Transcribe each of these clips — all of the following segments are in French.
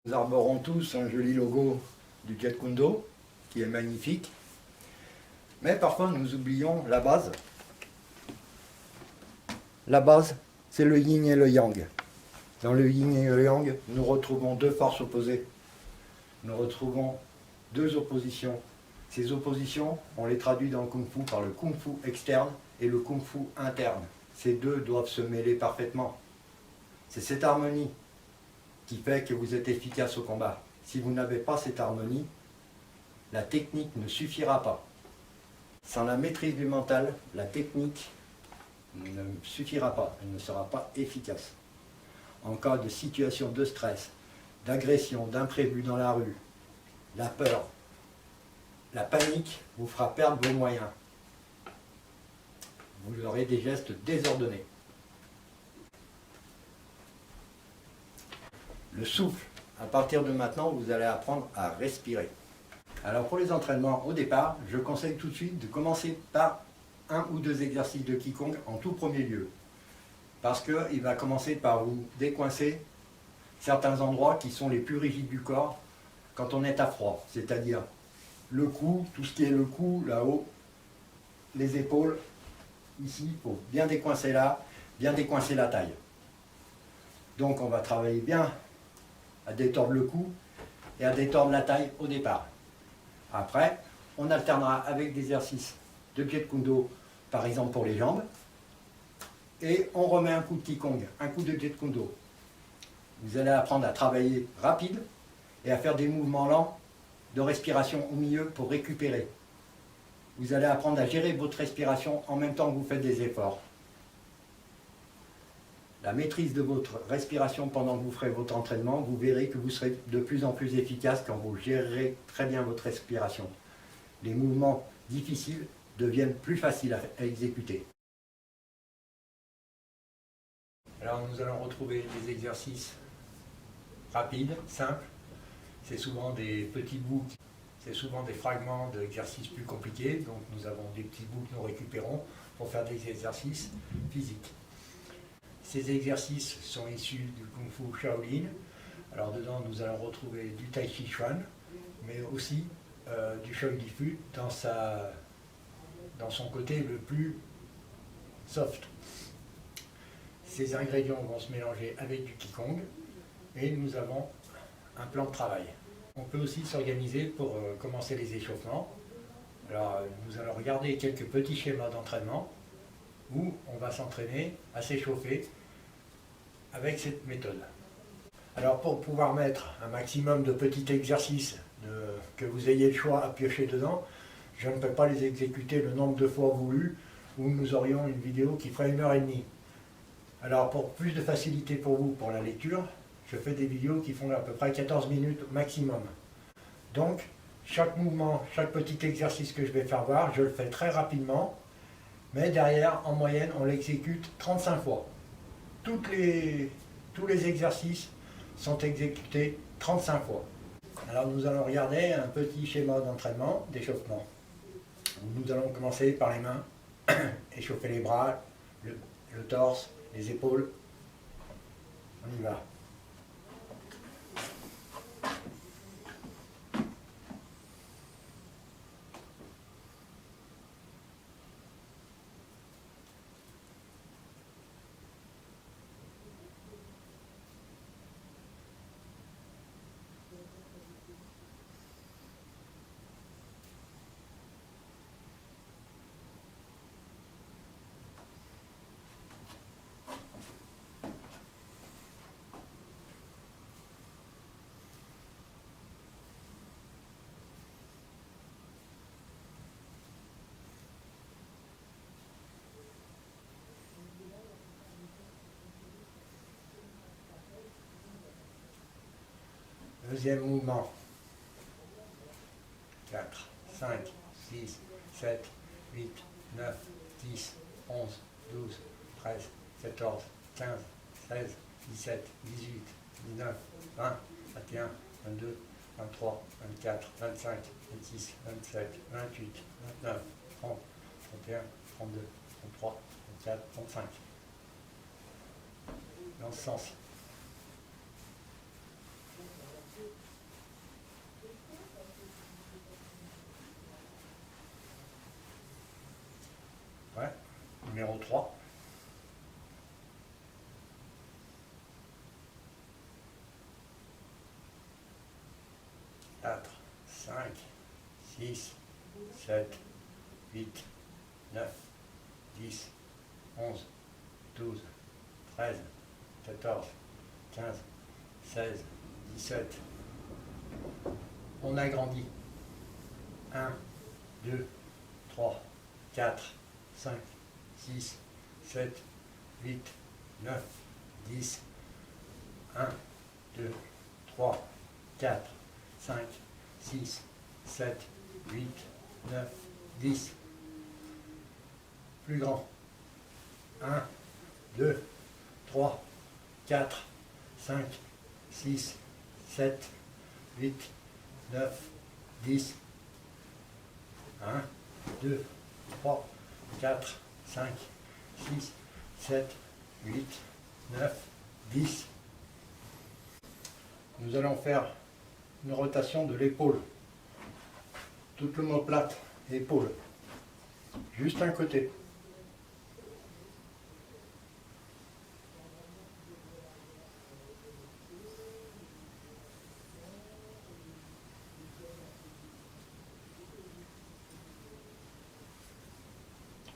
Nous arborons tous un joli logo du Jeet Kune Do, qui est magnifique. Mais parfois nous oublions la base. La base, c'est le yin et le yang. Dans le yin et le yang, nous retrouvons deux forces opposées. Nous retrouvons deux oppositions. Ces oppositions, on les traduit dans le Kung Fu par le Kung Fu externe et le Kung Fu interne. Ces deux doivent se mêler parfaitement. C'est cette harmonie qui fait que vous êtes efficace au combat. Si vous n'avez pas cette harmonie, la technique ne suffira pas. Sans la maîtrise du mental, la technique ne suffira pas, elle ne sera pas efficace. En cas de situation de stress, d'agression, d'imprévu dans la rue, la peur, la panique vous fera perdre vos moyens. Vous aurez des gestes désordonnés. Le souffle, à partir de maintenant, vous allez apprendre à respirer. Alors pour les entraînements, au départ, je conseille tout de suite de commencer par un ou deux exercices de Qigong en tout premier lieu. Parce qu'il va commencer par vous décoincer certains endroits qui sont les plus rigides du corps quand on est à froid. C'est-à-dire le cou, tout ce qui est le cou, là-haut, les épaules, ici, il faut bien décoincer là, bien décoincer la taille. Donc on va travailler bien à détordre le cou et à détordre la taille au départ. Après, on alternera avec des exercices de Jeet Kune Do, par exemple pour les jambes, et on remet un coup de Qigong, un coup de Jeet Kune Do. Vous allez apprendre à travailler rapide et à faire des mouvements lents de respiration au milieu pour récupérer. Vous allez apprendre à gérer votre respiration en même temps que vous faites des efforts. La maîtrise de votre respiration pendant que vous ferez votre entraînement, vous verrez que vous serez de plus en plus efficace quand vous gérerez très bien votre respiration. Les mouvements difficiles deviennent plus faciles à exécuter. Alors nous allons retrouver des exercices rapides, simples. C'est souvent des petits bouts, c'est souvent des fragments d'exercices plus compliqués. Donc nous avons des petits bouts que nous récupérons pour faire des exercices physiques. Ces exercices sont issus du Kung Fu Shaolin. Alors dedans, nous allons retrouver du Tai Chi Chuan, mais aussi du Shou Di Fu dans son côté le plus soft. Ces ingrédients vont se mélanger avec du Qigong et nous avons un plan de travail. On peut aussi s'organiser pour commencer les échauffements. Alors nous allons regarder quelques petits schémas d'entraînement où on va s'entraîner à s'échauffer avec cette méthode. Alors pour pouvoir mettre un maximum de petits exercices, que vous ayez le choix à piocher dedans, je ne peux pas les exécuter le nombre de fois voulu, où nous aurions une vidéo qui ferait 1h30. Alors pour plus de facilité pour vous pour la lecture, je fais des vidéos qui font à peu près 14 minutes maximum. Donc chaque mouvement, chaque petit exercice que je vais faire voir, je le fais très rapidement, mais derrière, en moyenne, on l'exécute 35 fois. Tous les exercices sont exécutés 35 fois. Alors nous allons regarder un petit schéma d'entraînement, d'échauffement. Nous allons commencer par les mains, échauffer les bras, le torse, les épaules. On y va. Deuxième mouvement. 4, 5, 6, 7, 8, 9, 10, 11, 12, 13, 14, 15, 16, 17, 18, 19, 20, 21, 22, 23, 24, 25, 26, 27, 28, 29, 30, 31, 32, 33, 34, 35. Dans ce sens. numéro 3. Quatre, 5, 6, 7, 8, 9, 10, 11, 12, 13, 14, 15, 16, 17. On agrandit. 1, 2, 3, 4, 5, 6, 7, 8, 9, 10. 1, 2, 3, 4, 5, 6, 7, 8, 9, 10. Plus grand. 1, 2, 3, 4, 5, 6, 7, 8, 9, 10. 1, 2, 3, 4, 5, 6, 7, 8, 9, 10. Nous allons faire une rotation de l'épaule. Toute l'omoplate, épaule. Juste un côté.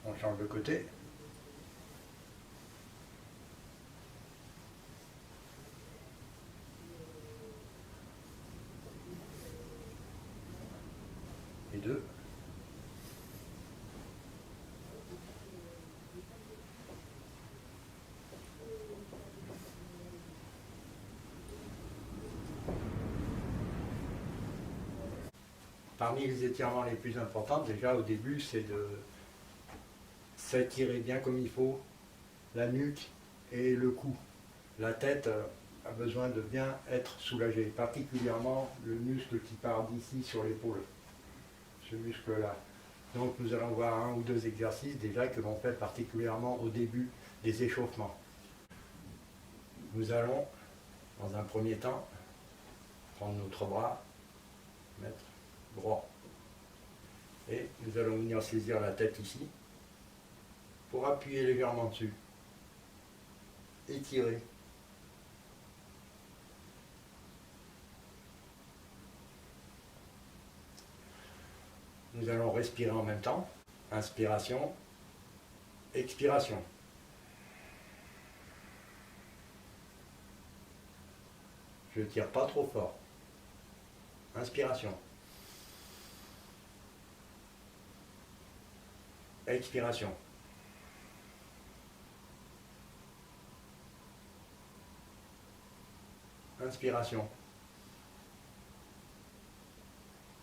On change de côté. Et 2. Parmi les étirements les plus importants, déjà au début, c'est de s'étirer bien comme il faut la nuque et le cou. La tête a besoin de bien être soulagée, particulièrement le muscle qui part d'ici sur l'épaule, ce muscle-là. Donc nous allons voir un ou deux exercices déjà que l'on fait particulièrement au début des échauffements. Nous allons, dans un premier temps, prendre notre bras, mettre droit. Et nous allons venir saisir la tête ici, pour appuyer légèrement dessus. Étirer. Nous allons respirer en même temps. Inspiration, expiration. Je ne tire pas trop fort. Inspiration. Expiration. Inspiration.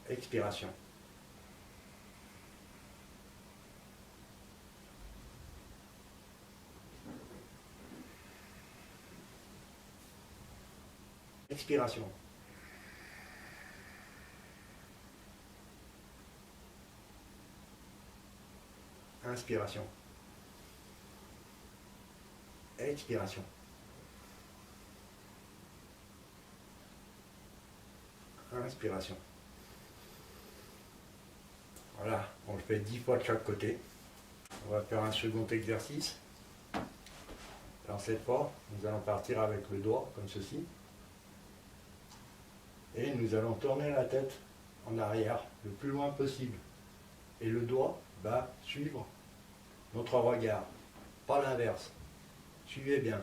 Expiration. Expiration. Inspiration. Expiration. Inspiration. Voilà, on le fait 10 fois de chaque côté. On va faire un second exercice. Alors cette fois, nous allons partir avec le doigt, comme ceci. Et nous allons tourner la tête en arrière le plus loin possible. Et le doigt va suivre notre regard, pas l'inverse. Suivez bien.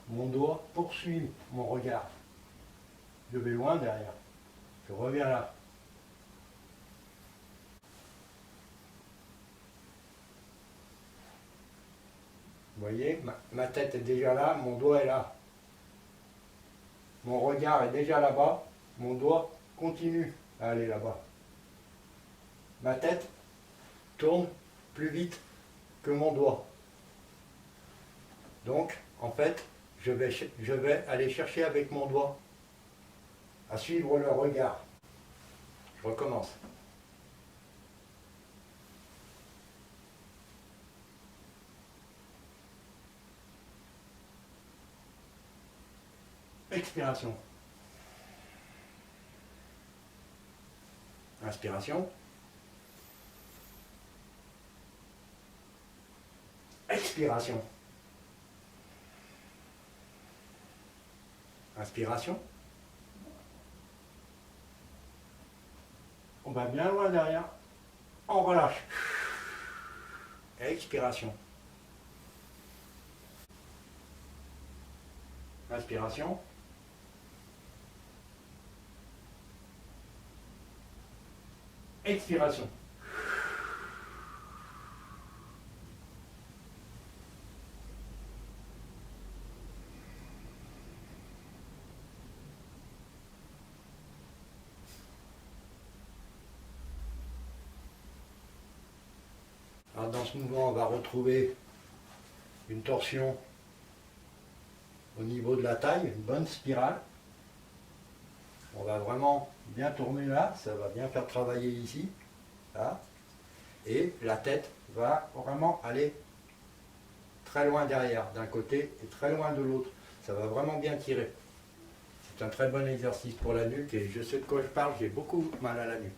Mon doigt poursuit mon regard. Je vais loin derrière. Je reviens là. Vous voyez, ma tête est déjà là, mon doigt est là. Mon regard est déjà là-bas, mon doigt continue à aller là-bas. Ma tête tourne plus vite que mon doigt. Donc, en fait, je vais aller chercher avec mon doigt à suivre le regard. Je recommence. Expiration. Inspiration. Expiration. Inspiration. On va bien loin derrière. On relâche. Expiration. Inspiration. Expiration. Alors dans ce mouvement, on va retrouver une torsion au niveau de la taille, une bonne spirale. On va vraiment bien tourner là, ça va bien faire travailler ici. Là. Et la tête va vraiment aller très loin derrière, d'un côté et très loin de l'autre. Ça va vraiment bien tirer. C'est un très bon exercice pour la nuque et je sais de quoi je parle, j'ai beaucoup mal à la nuque.